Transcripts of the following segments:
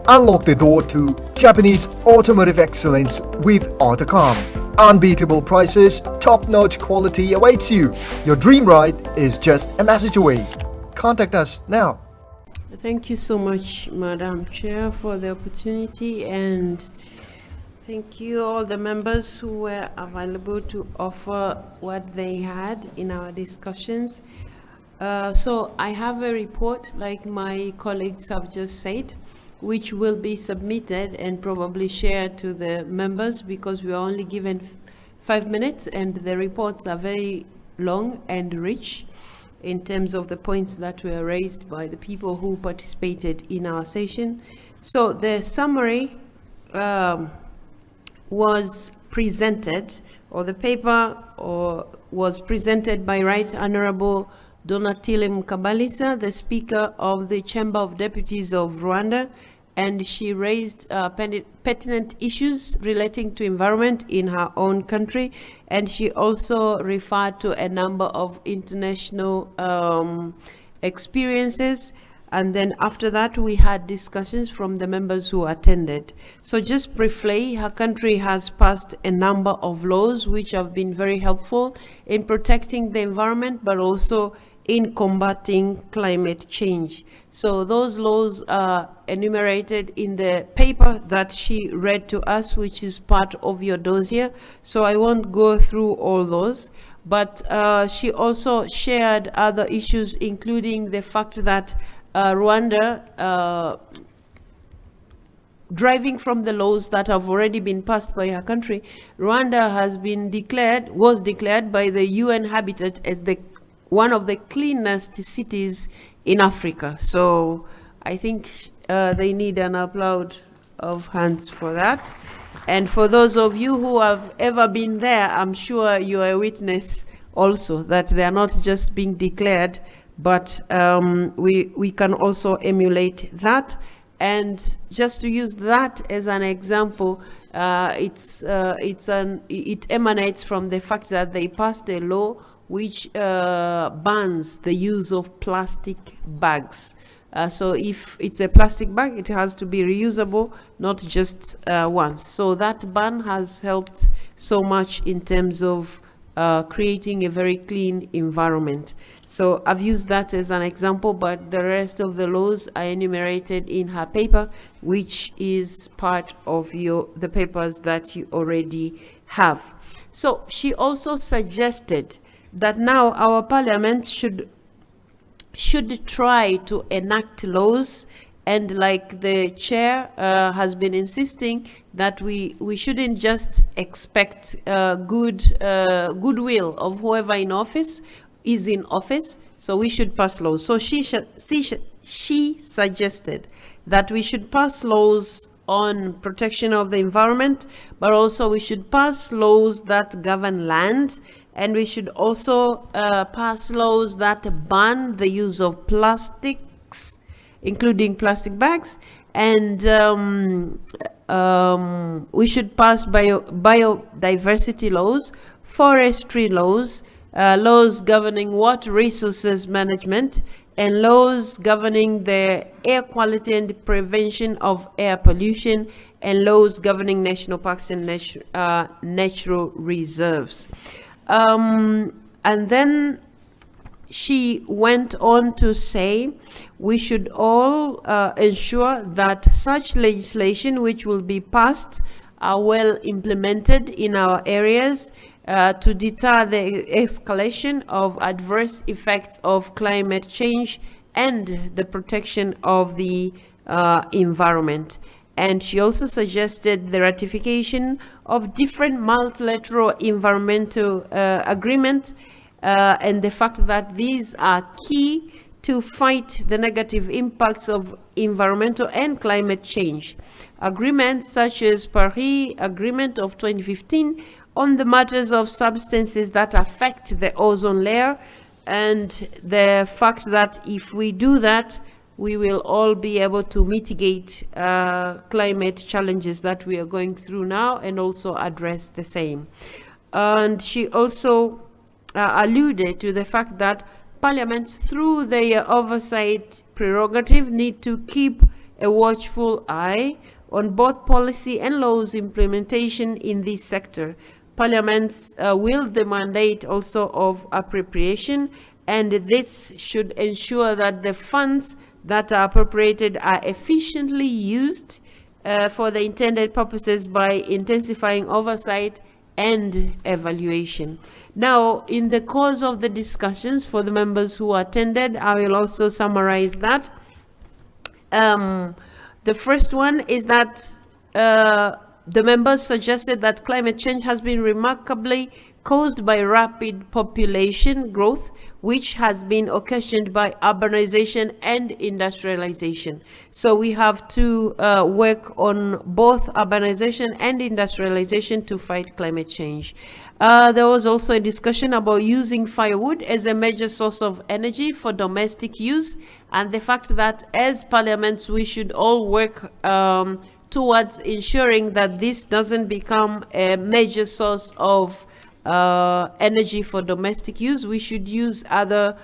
Unlock the door to Japanese automotive excellence with Autocom. Unbeatable prices, top-notch quality awaits you. Your dream ride is just a message away. Contact us now. Thank you so much, Madam Chair, for the opportunity, and thank you all the members who were available to offer what they had in our discussions. So I have a report, like my colleagues have just said, which will be submitted and probably shared to the members, because we are only given 5 minutes and the reports are very long and rich in terms of the points that were raised by the people who participated in our session. So the summary was presented, or the paper was presented by Right Honorable Donatille Mkabalisa, the Speaker of the Chamber of Deputies of Rwanda, and she raised pertinent issues relating to environment in her own country, and she also referred to a number of international experiences. And then after that, we had discussions from the members who attended. So just briefly, her country has passed a number of laws which have been very helpful in protecting the environment, but also in combating climate change. So those laws are enumerated in the paper that she read to us, which is part of your dossier. So I won't go through all those, but she also shared other issues, including the fact that Rwanda, driving from the laws that have already been passed by her country, Rwanda was declared by the UN Habitat as one of the cleanest cities in Africa. So I think they need an applaud of hands for that. And for those of you who have ever been there, I'm sure you are a witness also that they are not just being declared, but we can also emulate that. And just to use that as an example, it emanates from the fact that they passed a law which bans the use of plastic bags. So if it's a plastic bag, it has to be reusable, not just once. So that ban has helped so much in terms of creating a very clean environment. So I've used that as an example, but the rest of the laws are enumerated in her paper, which is part of the papers that you already have. So she also suggested that now our parliament should try to enact laws, and like the chair has been insisting, that we shouldn't just expect goodwill of whoever is in office. So we should pass laws. So she suggested that we should pass laws on protection of the environment, but also we should pass laws that govern land, and we should also pass laws that ban the use of plastics, including plastic bags, and we should pass biodiversity laws, forestry laws, laws governing water resources management, and laws governing the air quality and prevention of air pollution, and laws governing national parks and natural reserves. And then she went on to say we should all ensure that such legislation which will be passed are well implemented in our areas to deter the escalation of adverse effects of climate change and the protection of the environment. And she also suggested the ratification of different multilateral environmental agreements, and the fact that these are key to fight the negative impacts of environmental and climate change. Agreements such as Paris Agreement of 2015 on the matters of substances that affect the ozone layer, and the fact that if we do that, we will all be able to mitigate climate challenges that we are going through now, and also address the same. And she also alluded to the fact that parliaments, through their oversight prerogative, need to keep a watchful eye on both policy and laws implementation in this sector. Parliaments wield the mandate also of appropriation, and this should ensure that the funds that are appropriated are efficiently used for the intended purposes by intensifying oversight and evaluation. Now, in the course of the discussions, for the members who attended, I will also summarize that. The first one is that the members suggested that climate change has been remarkably caused by rapid population growth, which has been occasioned by urbanization and industrialization. So we have to work on both urbanization and industrialization to fight climate change. There was also a discussion about using firewood as a major source of energy for domestic use, and the fact that as parliaments we should all work towards ensuring that this doesn't become a major source of energy for domestic use. We should use other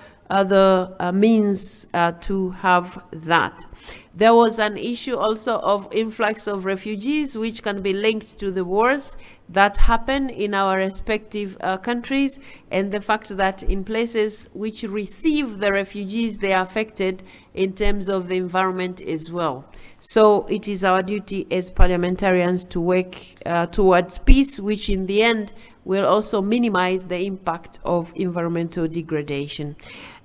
means to have that. There was an issue also of influx of refugees, which can be linked to the wars that happen in our respective countries, and the fact that in places which receive the refugees, they are affected in terms of the environment as well. So it is our duty as parliamentarians to work towards peace, which in the end will also minimize the impact of environmental degradation.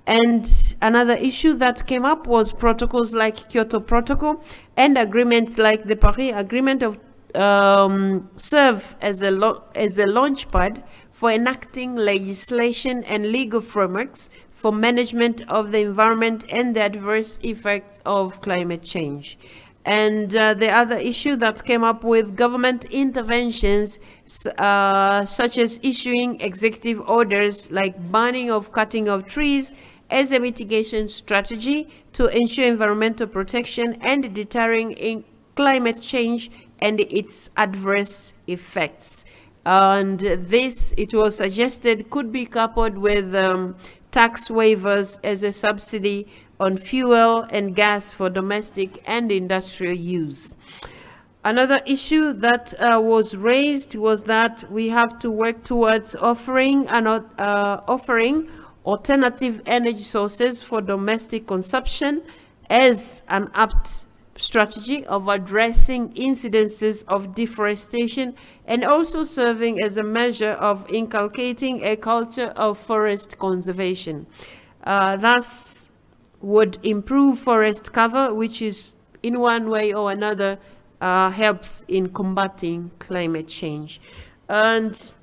And another issue that came up was protocols like Kyoto Protocol and agreements like the Paris Agreement of serve as a launchpad for enacting legislation and legal frameworks for management of the environment and the adverse effects of climate change. And the other issue that came up with government interventions, such as issuing executive orders like banning of cutting of trees as a mitigation strategy to ensure environmental protection and deterring in climate change and its adverse effects. And this, it was suggested, could be coupled with tax waivers as a subsidy on fuel and gas for domestic and industrial use. Another issue that was raised was that we have to work towards offering alternative energy sources for domestic consumption as an apt strategy of addressing incidences of deforestation, and also serving as a measure of inculcating a culture of forest conservation. Thus would improve forest cover, which is in one way or another helps in combating climate change. And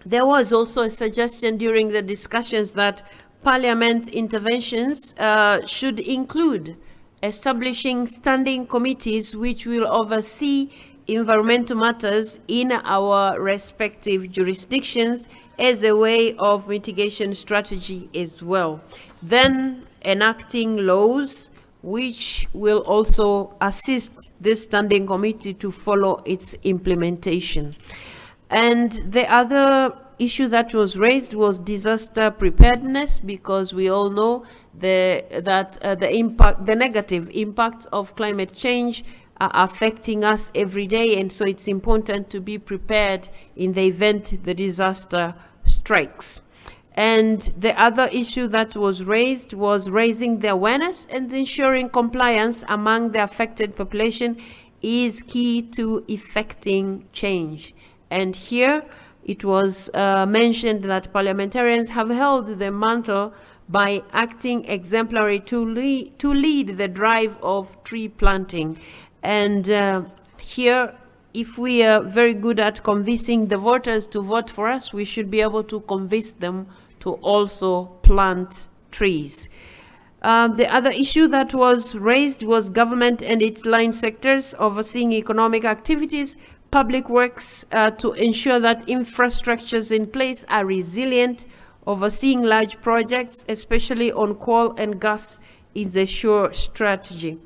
there was also a suggestion during the discussions that Parliament interventions should include establishing standing committees which will oversee environmental matters in our respective jurisdictions as a way of mitigation strategy as well. Then enacting laws which will also assist this standing committee to follow its implementation. And the other issue that was raised was disaster preparedness, because we all know the negative impacts of climate change are affecting us every day, and so it's important to be prepared in the event the disaster strikes. And the other issue that was raised was raising the awareness and ensuring compliance among the affected population is key to effecting change. And here it was mentioned that parliamentarians have held the mantle by acting exemplary to lead the drive of tree planting. And here, if we are very good at convincing the voters to vote for us, we should be able to convince them to also plant trees. The other issue that was raised was government and its line sectors overseeing economic activities, public works to ensure that infrastructures in place are resilient, overseeing large projects, especially on coal and gas, is a sure strategy.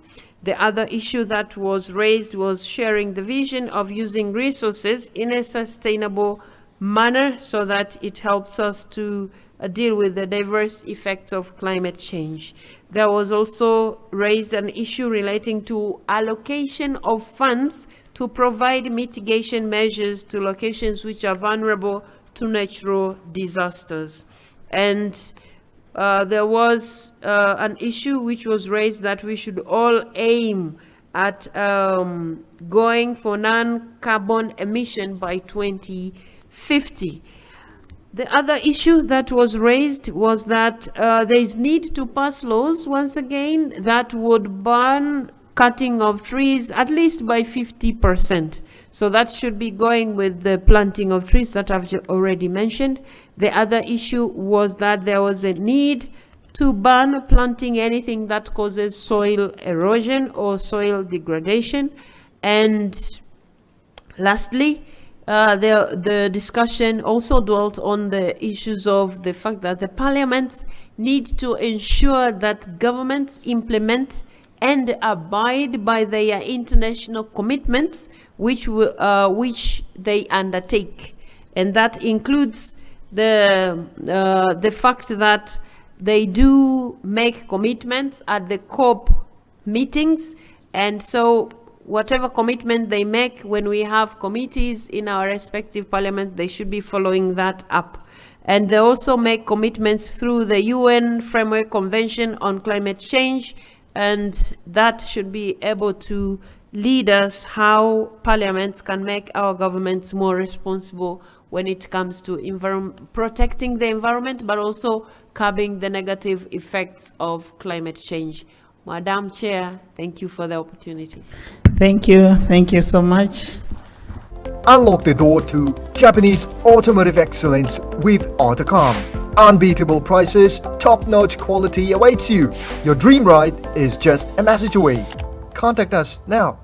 The other issue that was raised was sharing the vision of using resources in a sustainable manner so that it helps us to deal with the diverse effects of climate change. there was also raised an issue relating to allocation of funds to provide mitigation measures to locations which are vulnerable to natural disasters. And there was an issue which was raised that we should all aim at going for non-carbon emission by 2050. The other issue that was raised was that there is need to pass laws once again that would ban cutting of trees at least by 50%. So that should be going with the planting of trees that I've already mentioned. The other issue was that there was a need to ban planting anything that causes soil erosion or soil degradation. And lastly, the discussion also dwelt on the issues of the fact that the parliaments need to ensure that governments implement and abide by their international commitments which they undertake. And that includes the fact that they do make commitments at the COP meetings, and so whatever commitment they make when we have committees in our respective parliament, they should be following that up. And they also make commitments through the UN Framework Convention on Climate Change, and that should be able to lead us how parliaments can make our governments more responsible when it comes to protecting the environment, but also curbing the negative effects of climate change. Madam Chair, thank you for the opportunity. Thank you so much. Unlock the door to Japanese automotive excellence with AutoCom. Unbeatable prices, top-notch quality awaits you. Your dream ride is just a message away. Contact us now.